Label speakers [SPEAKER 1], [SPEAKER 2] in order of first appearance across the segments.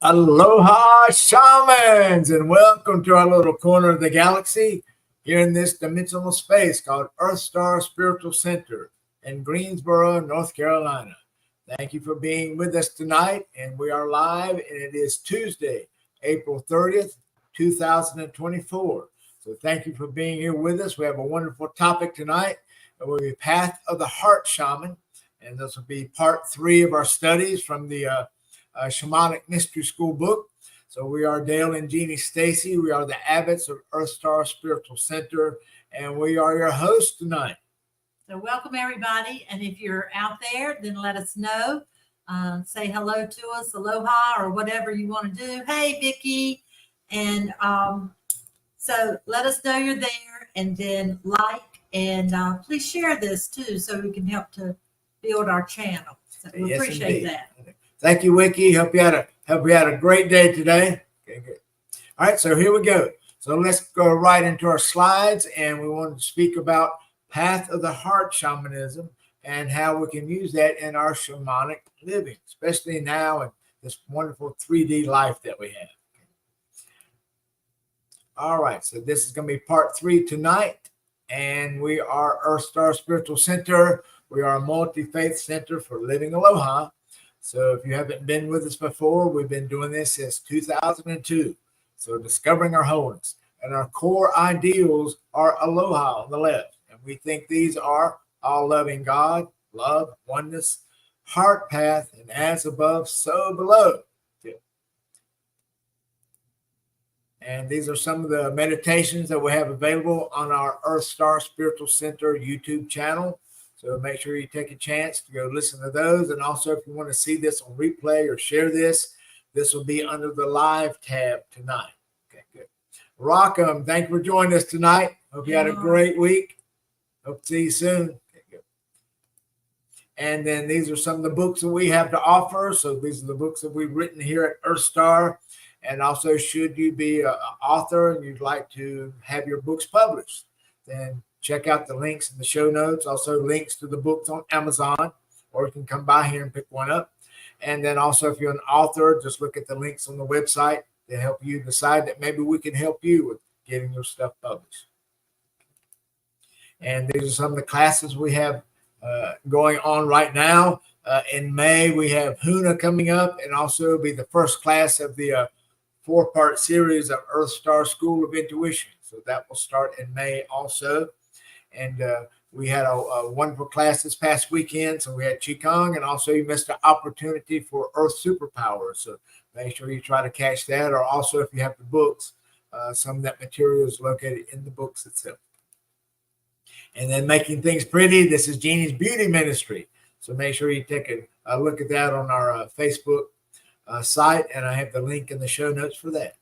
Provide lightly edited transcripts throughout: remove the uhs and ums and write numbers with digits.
[SPEAKER 1] Aloha, Shamans, and welcome to our little corner of the galaxy here in this dimensional space called EarthStar Spiritual Center in Greensboro, North Carolina. Thank you for being with us tonight, and we are live, and it is Tuesday, April 30th, 2024. So thank you for being here with us. We have a wonderful topic tonight. It will be Path of the Heart Shaman, and this will be part 3 of our studies from the Shamanic Mystery School book. So we are Dale and Jeanne Stacy. We are the Abbots of EarthStar Spiritual Center, and we are your hosts tonight.
[SPEAKER 2] So welcome, everybody. And if you're out there, then let us know. Say hello to us, aloha, or whatever you want to do. Hey, Vicki. And so let us know you're there, and then like, and please share this too, so we can help to build our channel. So we appreciate that.
[SPEAKER 1] Thank you, Wiki. Hope you had a great day today. Okay, good. All right, so here we go. So let's go right into our slides, and we want to speak about Path of the Heart Shamanism and how we can use that in our shamanic living, especially now in this wonderful 3D life that we have. All right, so this is going to be part 3 tonight, and we are EarthStar Spiritual Center. We are a multi-faith center for living aloha. So if you haven't been with us before, we've been doing this since 2002. So discovering our wholeness. And our core ideals are aloha on the left. And we think these are all loving God, love, oneness, heart path, and as above, so below. And these are some of the meditations that we have available on our EarthStar Spiritual Center YouTube channel. So make sure you take a chance to go listen to those. And also, if you want to see this on replay or share this, this will be under the live tab tonight. Okay, good. Rockham, thank you for joining us tonight. Hope you had a great week. Hope to see you soon. Okay, good. And then these are some of the books that we have to offer. So these are the books that we've written here at EarthStar. And also, should you be an author and you'd like to have your books published, then check out the links in the show notes. Also, links to the books on Amazon, or you can come by here and pick one up. And then also, if you're an author, just look at the links on the website to help you decide that maybe we can help you with getting your stuff published. And these are some of the classes we have going on right now. In May, we have Huna coming up, and also be the first class of the 4-part series of EarthStar School of Intuition. So that will start in May also. And we had a wonderful class this past weekend. So we had Qigong, and also you missed an opportunity for Earth Superpowers. So make sure you try to catch that. Or also, if you have the books, some of that material is located in the books itself. And then Making Things Pretty. This is Jeannie's Beauty Ministry. So make sure you take a look at that on our Facebook site. And I have the link in the show notes for that.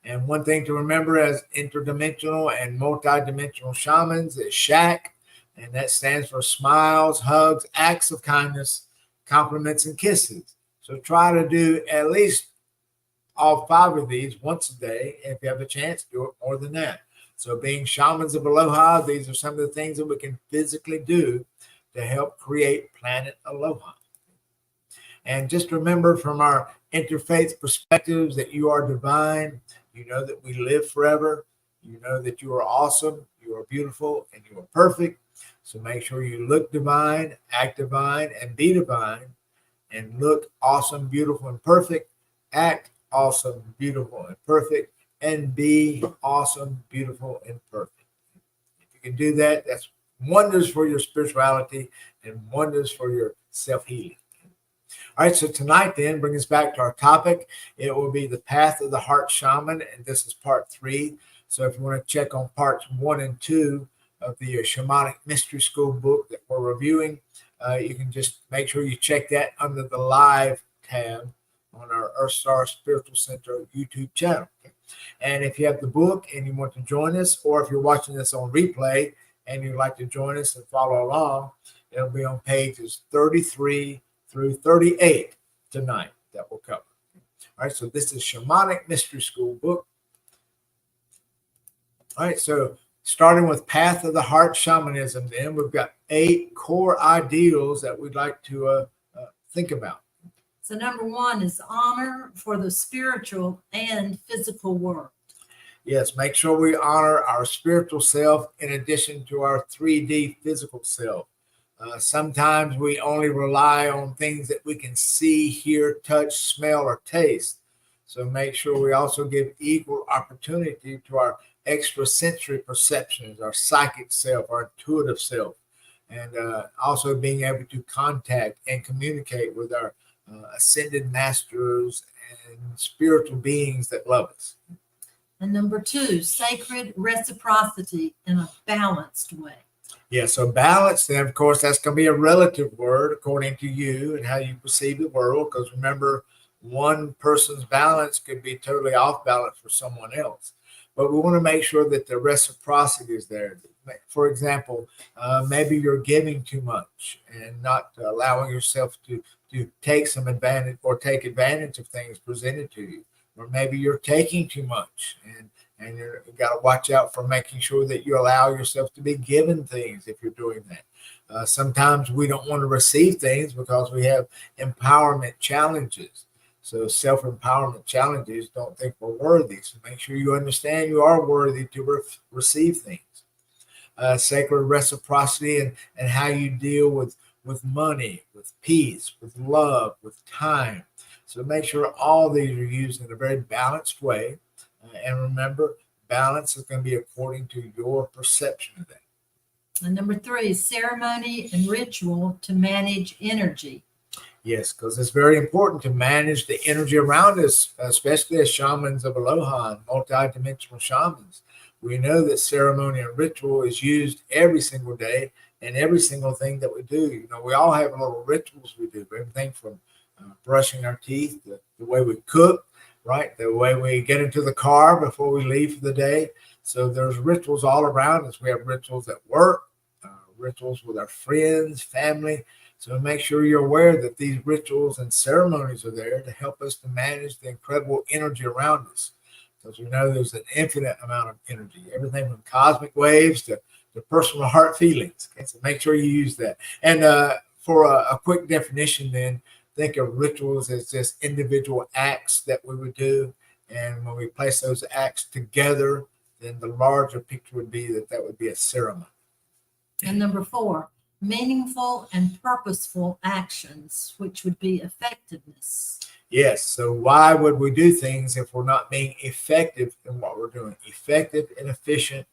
[SPEAKER 1] And one thing to remember as interdimensional and multidimensional shamans is SHAC, and that stands for smiles, hugs, acts of kindness, compliments, and kisses. So try to do at least all 5 of these once a day. And if you have a chance, do it more than that. So being shamans of aloha, these are some of the things that we can physically do to help create planet aloha. And just remember from our interfaith perspectives that you are divine. You know that we live forever. You know that you are awesome, you are beautiful, and you are perfect. So make sure you look divine, act divine, and be divine. And look awesome, beautiful, and perfect. Act awesome, beautiful, and perfect. And be awesome, beautiful, and perfect. If you can do that, that's wonders for your spirituality and wonders for your self-healing. All right, so tonight then, bring us back to our topic. It will be the Path of the Heart Shaman, and this is part 3. So if you want to check on parts 1 and 2 of the Shamanic Mystery School book that we're reviewing, you can just make sure you check that under the live tab on our EarthStar Spiritual Center YouTube channel. And if you have the book and you want to join us, or if you're watching this on replay and you'd like to join us and follow along, it'll be on pages 33 through 38 tonight that we'll cover. All right, so this is Shamanic Mystery School book. All right, so starting with Path of the Heart Shamanism, then we've got 8 core ideals that we'd like to think about.
[SPEAKER 2] So number 1 is honor for the spiritual and physical world.
[SPEAKER 1] Yes, make sure we honor our spiritual self in addition to our 3D physical self. Sometimes we only rely on things that we can see, hear, touch, smell, or taste. So make sure we also give equal opportunity to our extrasensory perceptions, our psychic self, our intuitive self, and also being able to contact and communicate with our ascended masters and spiritual beings that love us.
[SPEAKER 2] And number 2, sacred reciprocity in a balanced way.
[SPEAKER 1] Yeah, so balance, then, of course, that's going to be a relative word according to you and how you perceive the world. Because remember, one person's balance could be totally off balance for someone else. But we want to make sure that the reciprocity is there. For example, maybe you're giving too much and not allowing yourself to take some advantage or take advantage of things presented to you. Or maybe you're taking too much and you've got to watch out for making sure that you allow yourself to be given things if you're doing that. Sometimes we don't want to receive things because we have empowerment challenges. So self-empowerment challenges don't think we're worthy. So make sure you understand you are worthy to receive things. Sacred reciprocity and how you deal with money, with peace, with love, with time. So make sure all these are used in a very balanced way. And remember, balance is going to be according to your perception of that.
[SPEAKER 2] And number 3, ceremony and ritual to manage energy.
[SPEAKER 1] Yes, because it's very important to manage the energy around us, especially as shamans of Aloha and multidimensional shamans. We know that ceremony and ritual is used every single day and every single thing that we do. You know, we all have little rituals we do, everything from brushing our teeth, the way we cook, right? The way we get into the car before we leave for the day. So there's rituals all around us. We have rituals at work, rituals with our friends, family. So make sure you're aware that these rituals and ceremonies are there to help us to manage the incredible energy around us. Because we know there's an infinite amount of energy, everything from cosmic waves to personal heart feelings. Okay? So make sure you use that. And for a quick definition then, think of rituals as just individual acts that we would do. And when we place those acts together, then the larger picture would be that would be a ceremony.
[SPEAKER 2] And number 4, meaningful and purposeful actions, which would be effectiveness.
[SPEAKER 1] Yes. So why would we do things if we're not being effective in what we're doing? Effective and efficient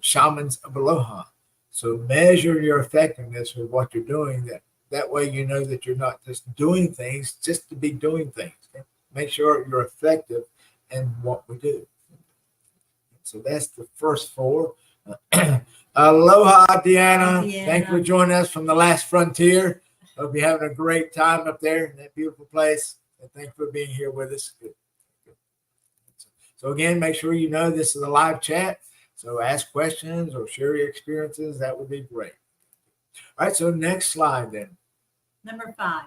[SPEAKER 1] shamans of Aloha. So measure your effectiveness with what you're doing. That way you know that you're not just doing things just to be doing things. Okay? Make sure you're effective in what we do. So that's the first 4. Aloha, Deanna. Thank you for joining us from the last frontier. Hope you're having a great time up there in that beautiful place. And thank you for being here with us. Good. So again, make sure you know this is a live chat. So ask questions or share your experiences. That would be great. All right, so next slide then.
[SPEAKER 2] Number 5,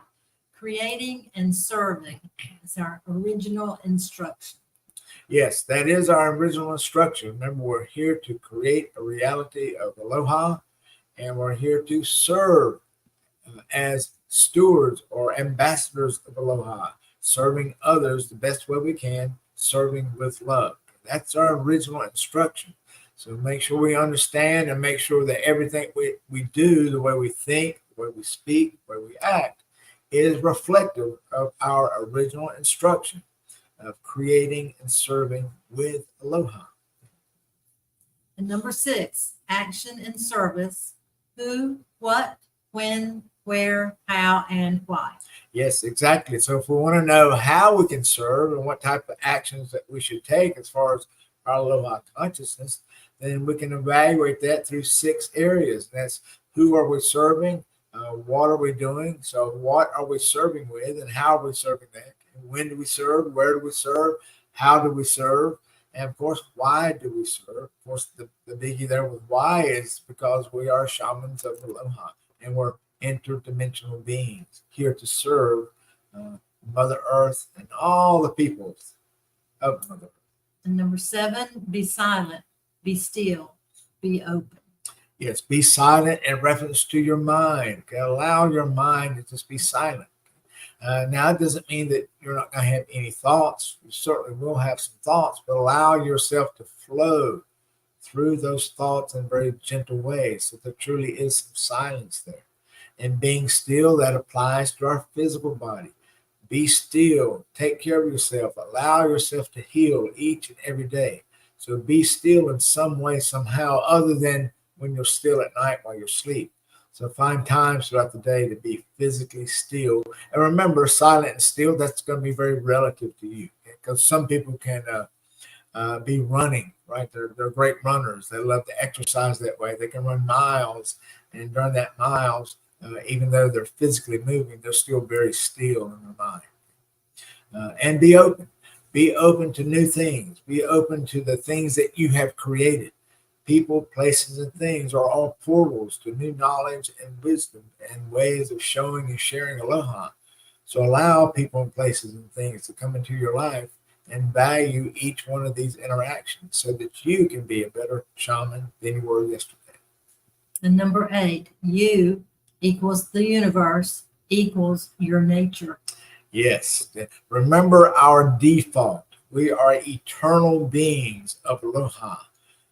[SPEAKER 2] creating and serving is our original instruction.
[SPEAKER 1] Yes, that is our original instruction. Remember, we're here to create a reality of Aloha, and we're here to serve as stewards or ambassadors of Aloha, serving others the best way we can, serving with love. That's our original instruction. So make sure we understand and make sure that everything we do, the way we think, the way we speak, the way we act, is reflective of our original instruction of creating and serving with Aloha.
[SPEAKER 2] And number 6, action and service. Who, what, when, where, how, and why.
[SPEAKER 1] Yes, exactly. So if we want to know how we can serve and what type of actions that we should take as far as our Aloha consciousness, then we can evaluate that through 6 areas. That's who are we serving? What are we doing? So what are we serving with and how are we serving that? And when do we serve? Where do we serve? How do we serve? And of course, why do we serve? Of course, the biggie there with why is because we are shamans of Aloha and we're interdimensional beings here to serve Mother Earth and all the peoples of Mother Earth.
[SPEAKER 2] And number 7, be silent, be still, be open.
[SPEAKER 1] Yes, be silent in reference to your mind. Okay? Allow your mind to just be silent. Now, it doesn't mean that you're not going to have any thoughts. You certainly will have some thoughts, but allow yourself to flow through those thoughts in a very gentle way, so there truly is some silence there. And being still, that applies to our physical body. Be still, take care of yourself, allow yourself to heal each and every day. So be still in some way, somehow, other than when you're still at night while you're asleep. So find times throughout the day to be physically still. And remember, silent and still, that's going to be very relative to you, because some people can be running, right? They're great runners. They love to exercise that way. They can run miles, and during that miles, even though they're physically moving, they're still very still in their mind. And be open. Be open to new things. Be open to the things that you have created. People, places, and things are all portals to new knowledge and wisdom and ways of showing and sharing aloha. So allow people and places and things to come into your life and value each one of these interactions so that you can be a better shaman than you were yesterday.
[SPEAKER 2] And number 8, you equals the universe equals your nature.
[SPEAKER 1] Yes. Remember our default. We are eternal beings of aloha.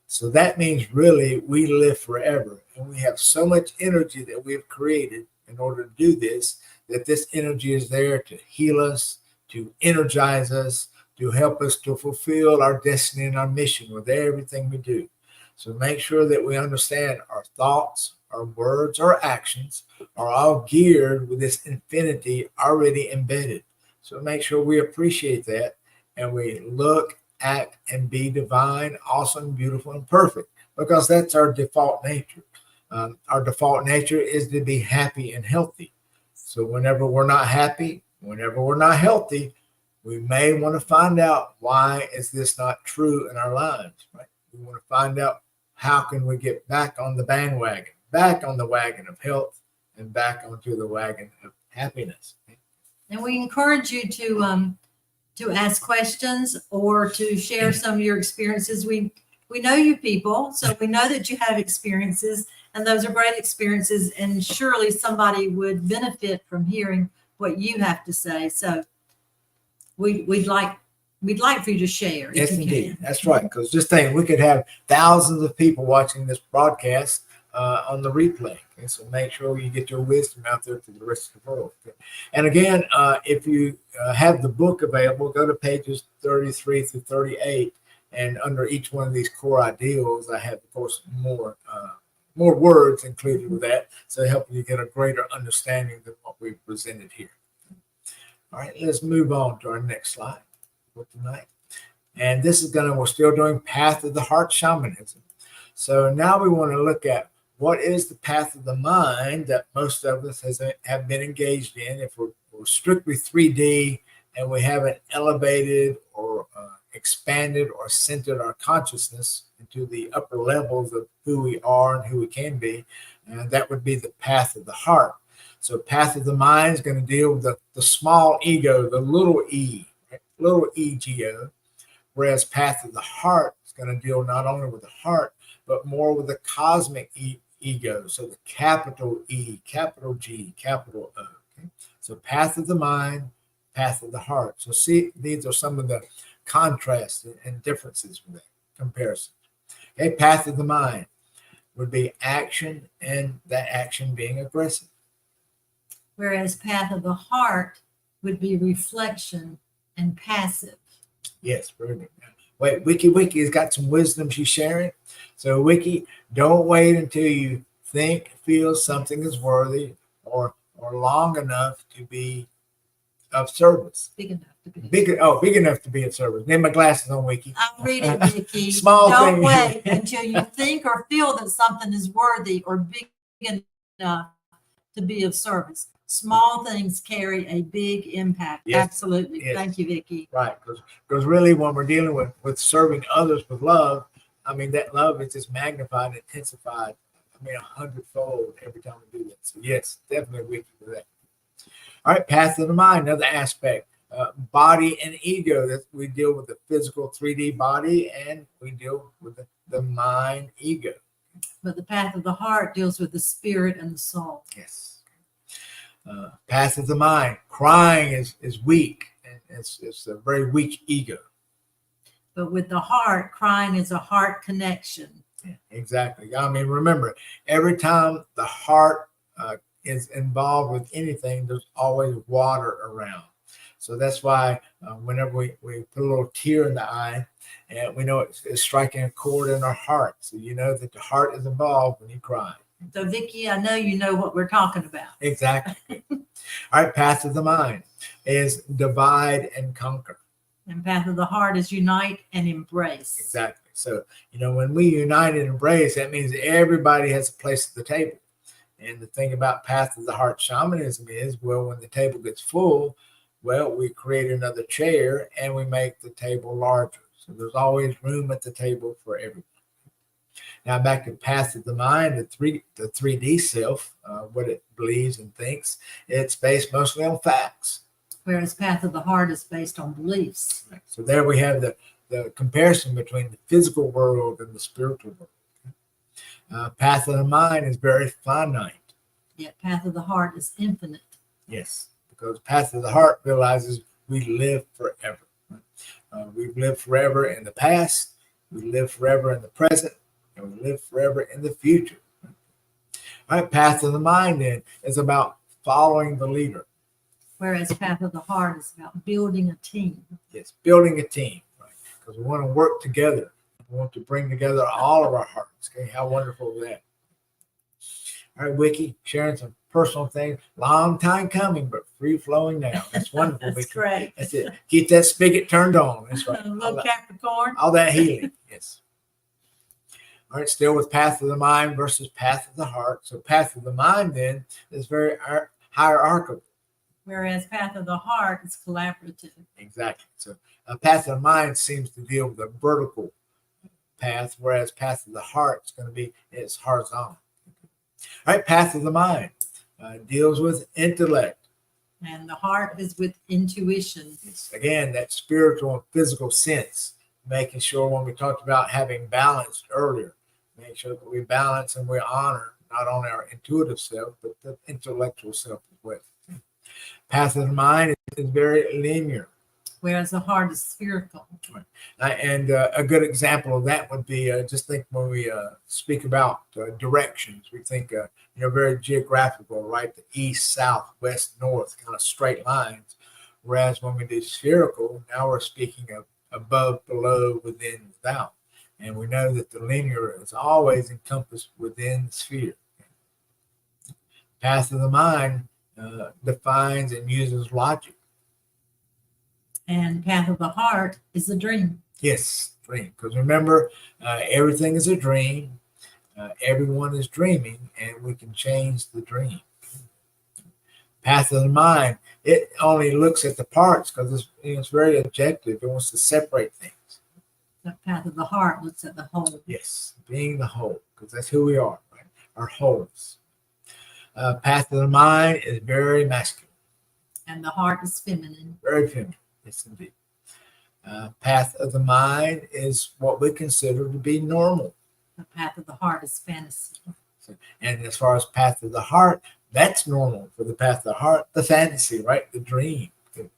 [SPEAKER 1] So that means really we live forever, and we have so much energy that we have created in order to do this, that this energy is there to heal us, to energize us, to help us to fulfill our destiny and our mission with everything we do. So make sure that we understand our thoughts, our words, our actions are all geared with this infinity already embedded. So make sure we appreciate that, and we look, act, and be divine, awesome, beautiful, and perfect, because that's our default nature. Our default nature is to be happy and healthy. So whenever we're not happy, whenever we're not healthy, we may want to find out, why is this not true in our lives, right? We want to find out, how can we get back on the bandwagon, back on the wagon of health, and back onto the wagon of happiness.
[SPEAKER 2] And we encourage you to ask questions or to share some of your experiences. We know you people, so we know that you have experiences, and those are great experiences, and surely somebody would benefit from hearing what you have to say. So we'd like for you to share.
[SPEAKER 1] Yes, indeed. That's right. Because just think, we could have thousands of people watching this broadcast on the replay. Okay? So make sure you get your wisdom out there to the rest of the world. Okay? And again, if you have the book available, go to pages 33 through 38. And under each one of these core ideals, I have, of course, more words included with that, so helping you get a greater understanding than what we've presented here. All right, let's move on to our next slide for tonight. And this is we're still doing Path of the Heart Shamanism. So now we want to look at what is the path of the mind that most of us have been engaged in. If we're strictly 3D and we haven't elevated or expanded or centered our consciousness into the upper levels of who we are and who we can be, and that would be the path of the heart. So path of the mind is going to deal with the small ego, the little e, right? Little ego, whereas path of the heart is going to deal not only with the heart, but more with the cosmic ego. So the capital E, capital G, capital O. Okay? So path of the mind, path of the heart. So see, these are some of the contrasts and differences with that comparison. Okay, path of the mind would be action, and that action being aggressive.
[SPEAKER 2] Whereas path of the heart would be reflection and passive.
[SPEAKER 1] Yes, very good. Wait, Wiki has got some wisdom she's sharing. So Wiki, don't wait until you think, feel something is worthy or long enough to be of service.
[SPEAKER 2] Big enough to be.
[SPEAKER 1] Big enough to be of service. Name my glasses on, Wiki.
[SPEAKER 2] I'll read it, Vicky.
[SPEAKER 1] Small
[SPEAKER 2] Don't
[SPEAKER 1] thing.
[SPEAKER 2] wait until you think or feel that something is worthy or big enough to be of service. Small things carry a big impact.
[SPEAKER 1] Yes.
[SPEAKER 2] Absolutely.
[SPEAKER 1] Yes.
[SPEAKER 2] Thank you, Vicky.
[SPEAKER 1] Right, because really when we're dealing with serving others with love, I mean, that love is just magnified and intensified, 100-fold every time we do that. So yes, definitely Wiki for that. All right, path of the mind, another aspect. Body and ego, that we deal with the physical 3D body, and we deal with the mind ego.
[SPEAKER 2] But the path of the heart deals with the spirit and the soul.
[SPEAKER 1] Yes. Path of the mind, crying is weak, and it's a very weak ego.
[SPEAKER 2] But with the heart, crying is a heart connection.
[SPEAKER 1] Yeah, exactly. I mean, remember, every time the heart is involved with anything, there's always water around. So that's why whenever we put a little tear in the eye, and we know it's striking a chord in our heart. So you know that the heart is involved when you cry.
[SPEAKER 2] So, Vicki, I know you know what we're talking about.
[SPEAKER 1] Exactly. All right, path of the mind is divide and conquer.
[SPEAKER 2] And path of the heart is unite and embrace.
[SPEAKER 1] Exactly. So, when we unite and embrace, that means everybody has a place at the table. And the thing about path of the heart shamanism is, well, when the table gets full, well, we create another chair and we make the table larger. So there's always room at the table for everyone. Now back to path of the mind, the 3D self, what it believes and thinks, it's based mostly on facts.
[SPEAKER 2] Whereas path of the heart is based on beliefs.
[SPEAKER 1] Right. So there we have the comparison between the physical world and the spiritual world. Path of the mind is very finite.
[SPEAKER 2] Yet path of the heart is infinite.
[SPEAKER 1] Yes, because path of the heart realizes we live forever. We've lived forever in the past, we live forever in the present, and we live forever in the future. All right, path of the mind then is about following the leader.
[SPEAKER 2] Whereas path of the heart is about building a team.
[SPEAKER 1] Yes, building a team, right? Because we want to work together. We want to bring together all of our hearts. Okay, how wonderful is that? All right, Wiki, sharing some personal things. Long time coming, but free flowing now. That's wonderful.
[SPEAKER 2] That's
[SPEAKER 1] Wiki.
[SPEAKER 2] great.
[SPEAKER 1] That's it. Keep that spigot turned on. That's right.
[SPEAKER 2] Little Capricorn.
[SPEAKER 1] All that healing. Yes. All right, still with path of the mind versus path of the heart. So path of the mind then is very hierarchical.
[SPEAKER 2] Whereas path of the heart is collaborative.
[SPEAKER 1] Exactly. So path of the mind seems to deal with a vertical path, whereas path of the heart is going to be it's horizontal. All right, path of the mind deals with intellect.
[SPEAKER 2] And the heart is with intuition.
[SPEAKER 1] It's, again, that spiritual and physical sense, making sure when we talked about having balance earlier, make sure that we balance and we honor not only our intuitive self, but the intellectual self as well. Path of the mind is very linear.
[SPEAKER 2] Whereas the heart is spherical.
[SPEAKER 1] And a good example of that would be just think when we speak about directions, we think, very geographical, right? The east, south, west, north, kind of straight lines. Whereas when we do spherical, now we're speaking of above, below, within, without. And we know that the linear is always encompassed within the sphere. Path of the mind defines and uses logic.
[SPEAKER 2] And path of the heart is a dream.
[SPEAKER 1] Yes, dream. Because remember, everything is a dream. Everyone is dreaming, and we can change the dream. Path of the mind, it only looks at the parts because it's very objective. It wants to separate things.
[SPEAKER 2] The path of the heart looks at the whole.
[SPEAKER 1] Yes, being the whole, because that's who we are, right? Our wholeness. Path of the mind is very masculine.
[SPEAKER 2] And the heart is feminine.
[SPEAKER 1] Very feminine. Yes, indeed. Path of the mind is what we consider to be normal.
[SPEAKER 2] The path of the heart is fantasy.
[SPEAKER 1] And as far as path of the heart, that's normal for the path of the heart, the fantasy, right? The dream. Okay,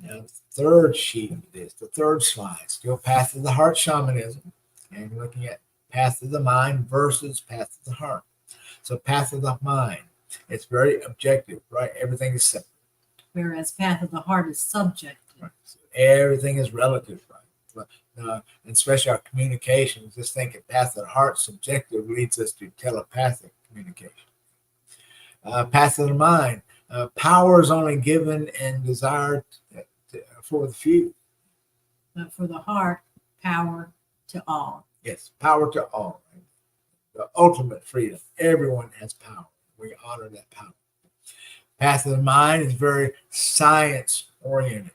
[SPEAKER 1] now the third sheet of this, the third slide, still path of the heart shamanism, and looking at path of the mind versus path of the heart. So path of the mind, it's very objective, right? Everything is separate.
[SPEAKER 2] Whereas path of the heart is subjective.
[SPEAKER 1] Right. So everything is relative, right? And especially our communications, just think of path of the heart subjective leads us to telepathic communication. Path of the mind, power is only given and desired for the few.
[SPEAKER 2] But for the heart, power to all.
[SPEAKER 1] Yes, power to all. Right? The ultimate freedom. Everyone has power. We honor that power. Path of the mind is very science oriented.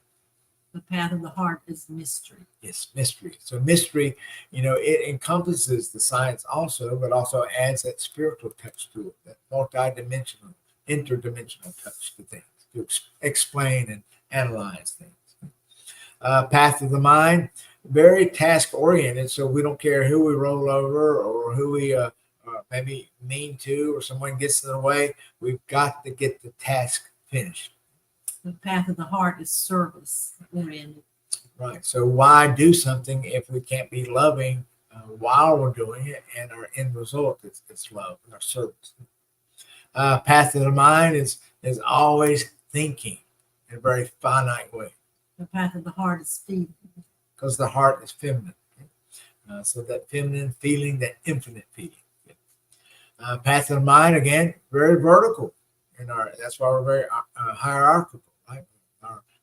[SPEAKER 2] The path of the heart is mystery.
[SPEAKER 1] Yes, mystery. So mystery, it encompasses the science also, but also adds that spiritual touch to it, that multidimensional, interdimensional touch to things, to explain and analyze things. Path of the mind, very task oriented. So we don't care who we roll over or who we maybe mean to, or someone gets in the way, we've got to get the task finished.
[SPEAKER 2] The path of the heart is service oriented.
[SPEAKER 1] Right. So why do something if we can't be loving while we're doing it, and our end result is love and our service? Path of the mind is always thinking in a very finite way.
[SPEAKER 2] The path of the heart is feeling.
[SPEAKER 1] Because the heart is feminine. So that feminine feeling, that infinite feeling. Path of the mind, again, very vertical. That's why we're very hierarchical. Right?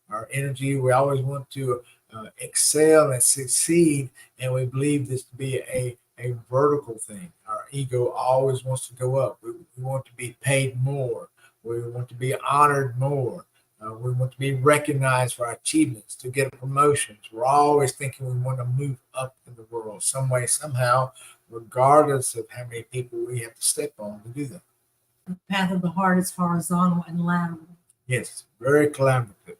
[SPEAKER 1] Our energy, we always want to excel and succeed, and we believe this to be a vertical thing. Our ego always wants to go up. We want to be paid more. We want to be honored more. We want to be recognized for our achievements, to get promotions. We're always thinking we want to move up in the world some way, somehow, regardless of how many people we have to step on to do that.
[SPEAKER 2] The path of the heart is horizontal and lateral.
[SPEAKER 1] Yes, very collaborative.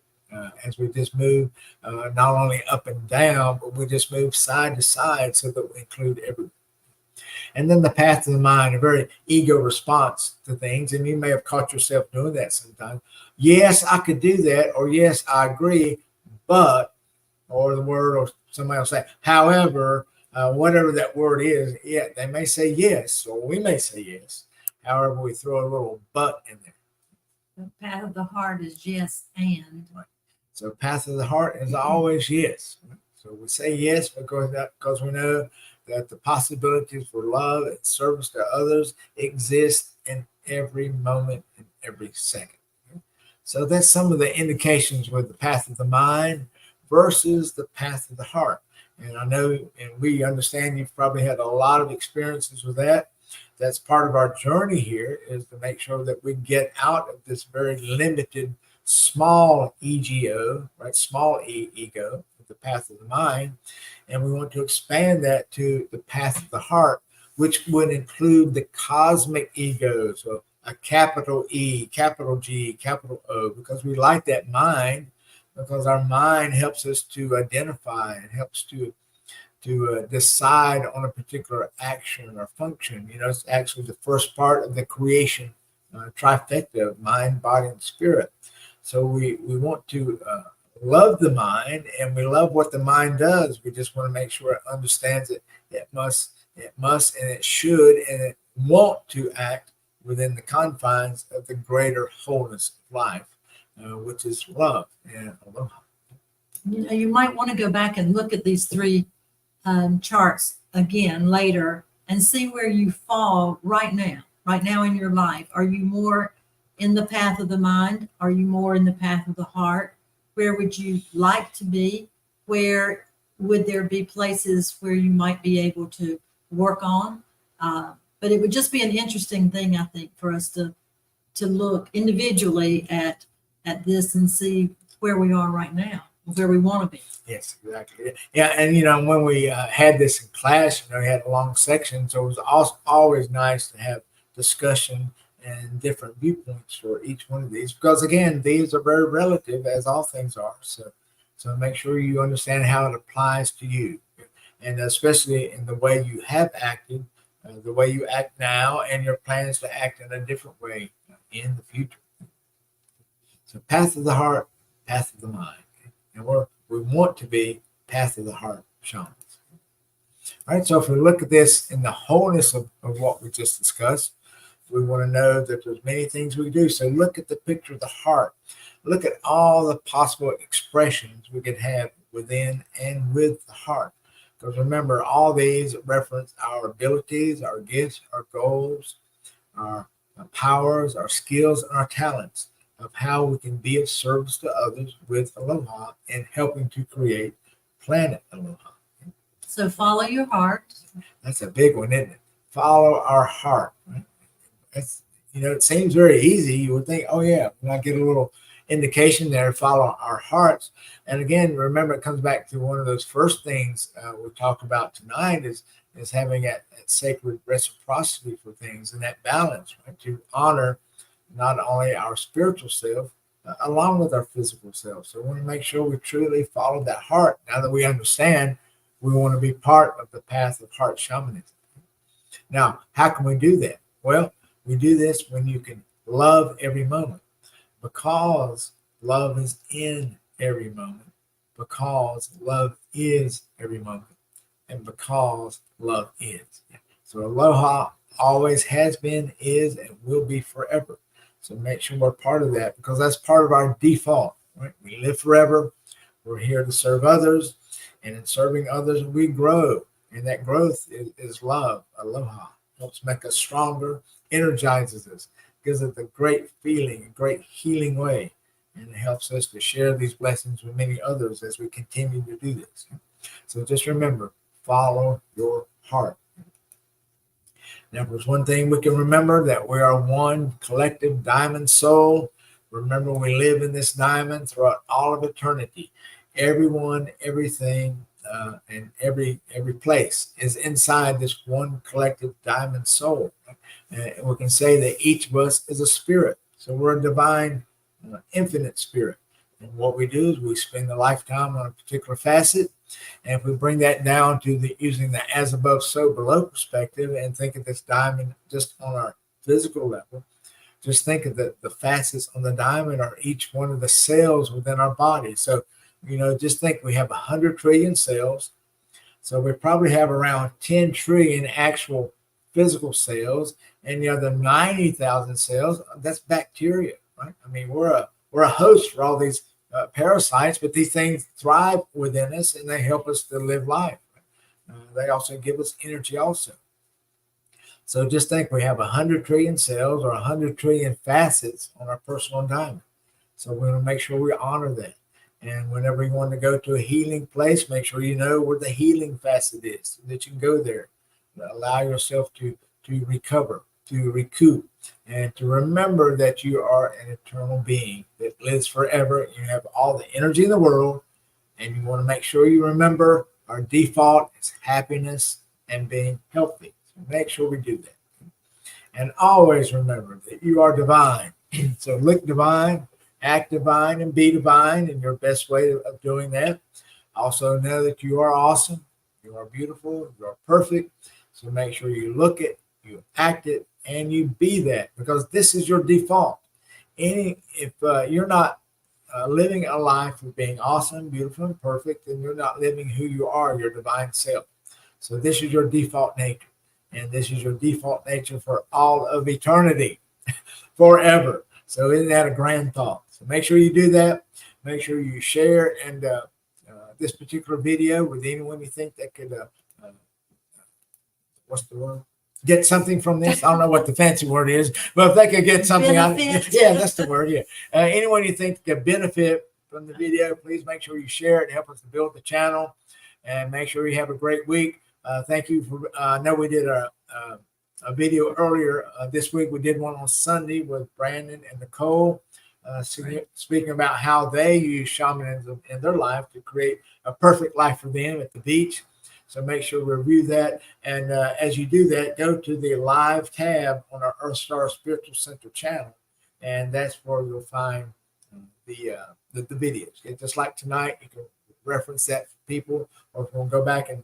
[SPEAKER 1] As we just move not only up and down, but we just move side to side so that we include everyone. And then the path of the mind, a very ego response to things. And you may have caught yourself doing that sometimes. Yes, I could do that. Or yes, I agree. But, or the word, or somebody will say, however, whatever that word is, yeah, they may say yes, or we may say yes. However, we throw a little but in there.
[SPEAKER 2] The path of the heart is yes and.
[SPEAKER 1] Right. So path of the heart is always yes. So we say yes because we know that the possibilities for love and service to others exist in every moment and every second. So that's some of the indications with the path of the mind versus the path of the heart. And I know, and we understand you've probably had a lot of experiences with that. That's part of our journey here, is to make sure that we get out of this very limited, small ego, right? Small ego, the path of the mind. And we want to expand that to the path of the heart, which would include the cosmic ego. So a capital E, capital G, capital O, because we like that mind, because our mind helps us to identify and helps to decide on a particular action or function. It's actually the first part of the creation trifecta of mind, body, and spirit. So we want to love the mind, and we love what the mind does. We just want to make sure it understands it. It must, and it should, and it want to act within the confines of the greater wholeness of life, which is love and aloha.
[SPEAKER 2] You might want to go back and look at these three charts again later and see where you fall right now in your life. Are you more in the path of the mind? Are you more in the path of the heart? Where would you like to be? Where would there be places where you might be able to work on? But it would just be an interesting thing, I think, for us to look individually at this and see where we are right now, where we want to be.
[SPEAKER 1] Yes, exactly. Yeah, and when we had this in class, we had a long section, so it was always nice to have discussion and different viewpoints for each one of these, because again, these are very relative, as all things are. So make sure you understand how it applies to you, and especially in the way you have acted, the way you act now, and your plans to act in a different way in the future. So path of the heart, path of the mind, and we want to be path of the heart shamans. All right, so if we look at this in the wholeness of what we just discussed, we want to know that there's many things we do. So look at the picture of the heart. Look at all the possible expressions we could have within and with the heart. Because remember, all these reference our abilities, our gifts, our goals, our powers, our skills, and our talents of how we can be of service to others with Aloha and helping to create planet Aloha.
[SPEAKER 2] So follow your heart.
[SPEAKER 1] That's a big one, isn't it? Follow our heart. Right? That's, it seems very easy. You would think, oh yeah, when I get a little indication there, follow our hearts. And again, remember, it comes back to one of those first things we talked about tonight is having that sacred reciprocity for things and that balance, right? To honor not only our spiritual self, along with our physical self. So we want to make sure we truly follow that heart. Now that we understand, we want to be part of the path of heart shamanism. Now, how can we do that? Well, we do this when you can love every moment, because love is in every moment, because love is every moment, and because love is. So aloha always has been, is, and will be forever. So make sure we're part of that, because that's part of our default, right? We live forever. We're here to serve others, and in serving others, we grow. And that growth is love. Aloha helps make us stronger, energizes us, gives us a great feeling, a great healing way. And it helps us to share these blessings with many others as we continue to do this. So just remember, follow your heart. Now, if there's one thing we can remember, that we are one collective diamond soul. Remember, we live in this diamond throughout all of eternity. Everyone, everything, and every place is inside this one collective diamond soul. And we can say that each of us is a spirit. So we're a divine, infinite spirit. And what we do is we spend a lifetime on a particular facet. And if we bring that down to using the as above, so below perspective, and think of this diamond just on our physical level, just think of the facets on the diamond are each one of the cells within our body. So, just think we have 100 trillion cells. So we probably have around 10 trillion actual physical cells, and the other 90,000 cells, that's bacteria, right? I mean, we're a host for all these parasites, but these things thrive within us and they help us to live life. They also give us energy also. So just think we have 100 trillion cells or 100 trillion facets on our personal diamond. So we're going to make sure we honor that. And whenever you want to go to a healing place, make sure you know where the healing facet is, so that you can go there. Allow yourself to recover, to recoup, and to remember that you are an eternal being that lives forever. You have all the energy in the world, and you want to make sure you remember our default is happiness and being healthy. So make sure we do that. And always remember that you are divine. So look divine, act divine, and be divine in your best way of doing that. Also know that you are awesome, you are beautiful, you are perfect. So make sure you look it, you act it, and you be that, because this is your default. If you're not living a life of being awesome, beautiful, and perfect, then you're not living who you are, your divine self. So this is your default nature, and this is your default nature for all of eternity, forever. So isn't that a grand thought? So make sure you do that. Make sure you share and this particular video with anyone you think that could, what's the word? Get something from this. I don't know what the fancy word is, but if they could get something out of it, yeah, that's the word. Yeah. Anyone you think could benefit from the video, please make sure you share it and help us to build the channel, and make sure you have a great week. Thank you for, I know we did a video earlier this week. We did one on Sunday with Brandon and Nicole, speaking about how they use shamanism in their life to create a perfect life for them at the beach. So make sure we review that. And as you do that, go to the live tab on our EarthStar Spiritual Center channel. And that's where you'll find the videos. Okay? Just like tonight, you can reference that for people, or if you want to go back and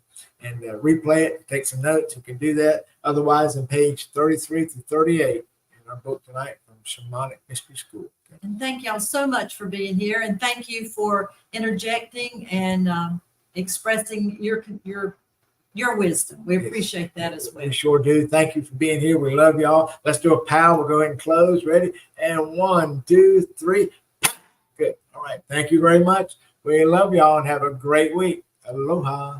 [SPEAKER 1] replay it, take some notes, you can do that. Otherwise, on page 33 through 38 in our book tonight from Shamanic Mystery School. Okay?
[SPEAKER 2] And thank y'all so much for being here. And thank you for interjecting and expressing your wisdom. We appreciate that as well.
[SPEAKER 1] We sure do. Thank you for being here. We love y'all. Let's do a pow. We'll go ahead and close. Ready? And 1, 2, 3. Good. All right. Thank you very much. We love y'all and have a great week. Aloha.